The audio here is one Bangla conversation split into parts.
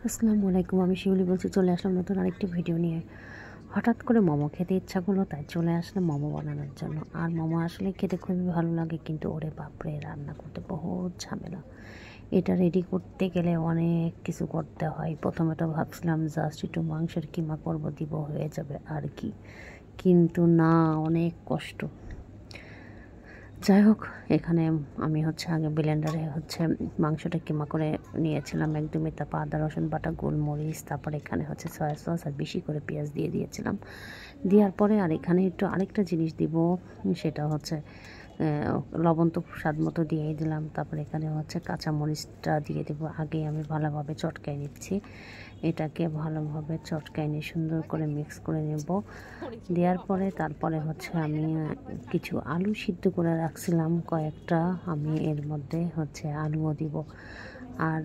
আসসালামু আলাইকুম, আমি শিউলি বলছি। চলে আসলাম নতুন আরেকটি ভিডিও নিয়ে। হঠাৎ করে মোমো খেতে ইচ্ছা করলো, তাই চলে আসলাম মোমো বানানোর জন্য। আর মোমো আসলে খেতে খুবই ভালো লাগে, কিন্তু ওরে বাপরে, রান্না করতে বহুত ঝামেলা। এটা রেডি করতে গেলে অনেক কিছু করতে হয়। প্রথমে তো ভাবছিলাম জাস্ট একটু মাংসের কিমা করবো, দিব, হয়ে যাবে আর কি, কিন্তু না, অনেক কষ্ট। যাই হোক, এখানে আমি আগে ব্লেন্ডারে মাংসটা কিমা করে নিয়েছিলাম একদমই। তারপর আদা রসুন বাটা, গোলমরিচ, তারপর এখানে সয়া সস আর বেশি করে পেঁয়াজ দিয়ে দিয়েছিলাম। দেওয়ার পরে আর এখানে একটু আরেকটা জিনিস দিব, সেটা লবণ তো স্বাদ মতো দিয়েই দিলাম। তারপর এখানে কাঁচামরিচটা দিয়ে দেবো। আগেই আমি ভালোভাবে চটকাই নিচ্ছি। এটাকে ভালোভাবে চটকাই নিয়ে সুন্দর করে মিক্স করে নেব। দেওয়ার পরে তারপরে আমি কিছু আলু সিদ্ধ করে রাখছিলাম কয়েকটা, আমি এর মধ্যে আলুও দিব। আর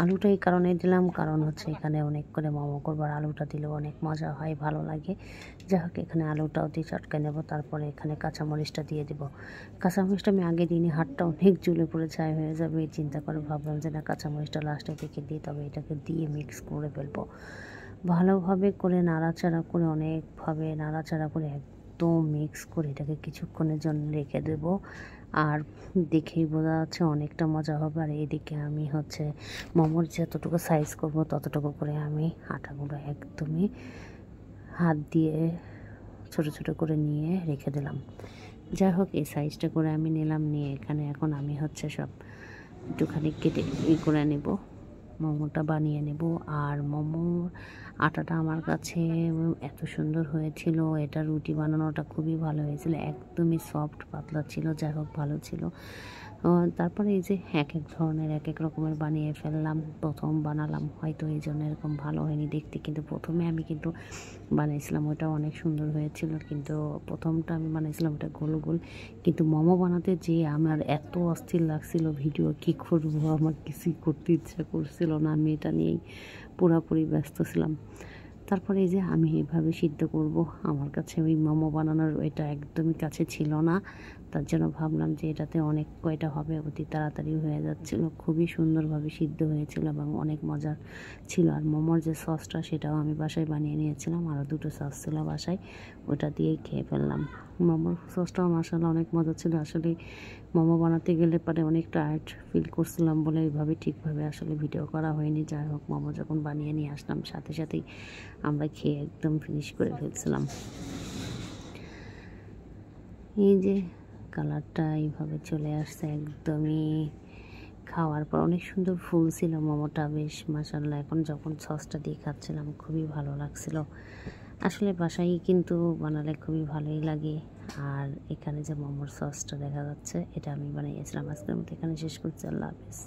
আলুটা এই কারণে দিলাম, কারণ এখানে অনেক করে মোমো করবার আলুটা দিলেও অনেক মজা হয়, ভালো লাগে। যাই হোক, এখানে আলুটাও দিয়ে চটকায় নেব। তারপরে এখানে কাঁচামরিচটা দিয়ে দেবো। কাঁচামরিচটা আমি আগে দিইনি, হাতটা অনেক জ্বলে পড়ে ছাই হয়ে যাবে এই চিন্তা করে ভাবলাম যে না, কাঁচামরিচটা লাস্টে থেকে দিই, তবে এটাকে দিয়ে মিক্স করে ফেলবো। ভালোভাবে করে নাড়াচাড়া করে, অনেকভাবে নাড়াচাড়া করে একদম মিক্স করে এটাকে কিছুক্ষণের জন্য রেখে দেব। আর দেখেই বোঝা যাচ্ছে অনেকটা মজা হবে। আর এদিকে আমি মোমোর যতটুকু সাইজ করব ততটুকু করে আমি আটাগুলো একদমই হাত দিয়ে ছোট ছোট করে নিয়ে রেখে দিলাম। যাই হোক, এই সাইজটা করে আমি নিলাম, নিয়ে এখানে এখন আমি সব একটুখানি কেটে করে নেব, মোমোটা বানিয়ে নেব। আর মোমোর আটাটা আমার কাছে এত সুন্দর হয়েছিল, এটা রুটি বানানোটা খুবই ভালো হয়েছিল, একদমই সফট পাতলা ছিল। যাই হোক, ভালো ছিল। তারপরে এই যে এক এক ধরনের এক এক রকমের বানিয়ে ফেললাম। প্রথম বানালাম, হয়তো এই জন্য এরকম ভালো হয়নি দেখতে, কিন্তু প্রথমে আমি বানিয়েছিলাম, ওটা অনেক সুন্দর হয়েছিল। কিন্তু প্রথমটা আমি বানিয়েছিলাম ওটা গোল গোল, কিন্তু মোমো বানাতে যে আমার এত অস্থির লাগছিল, ভিডিও কী করবো, আমার কিছুই করতে ইচ্ছা করছিল না, আমি এটা নিয়েই পুরোপুরি ব্যস্ত ছিলাম। তারপরে এই যে আমি এইভাবে সিদ্ধ করব, আমার কাছে ওই মোমো বানানোর এটা একদমই কাছে ছিল না, তার জন্য ভাবলাম যে এটাতে অনেক কয়টা হবে, অতি তাড়াতাড়ি হয়ে যাচ্ছিল, খুবই সুন্দরভাবে সিদ্ধ হয়েছিল এবং অনেক মজার ছিল। আর মোমোর যে সসটা সেটাও আমি বাসায় বানিয়ে নিয়েছিলাম, আরও দুটো সস ছিল বাসায়, ওটা দিয়েই খেয়ে ফেললাম। মোমোর সসটাও মাশাআল্লাহ অনেক মজা ছিল। আসলে মোমো বানাতে গেলে পরে অনেক টায়ার্ড ফিল করছিলাম বলে এইভাবে ঠিকভাবে আসলে ভিডিও করা হয়নি। যাই হোক, মোমো যখন বানিয়ে নিয়ে আসলাম, সাথে সাথেই আমরা খেয়ে একদম ফিনিশ করে ফেলছিলাম। এই যে কালারটা এইভাবে চলে আসছে একদমই। খাওয়ার পর অনেক সুন্দর ফুল ছিল মোমোটা, বেশ মাশাআল্লাহ। এখন যখন সসটা দিয়ে খাচ্ছিলাম খুবই ভালো লাগছিল। আসলে বাসায় কিন্তু বানালে খুবই ভালোই লাগে। আর এখানে যে মোমোর সসটা দেখা যাচ্ছে, এটা আমি বানিয়েছিলাম। আজকের মতো এখানে শেষ করছি। আল্লাহ হাফেজ।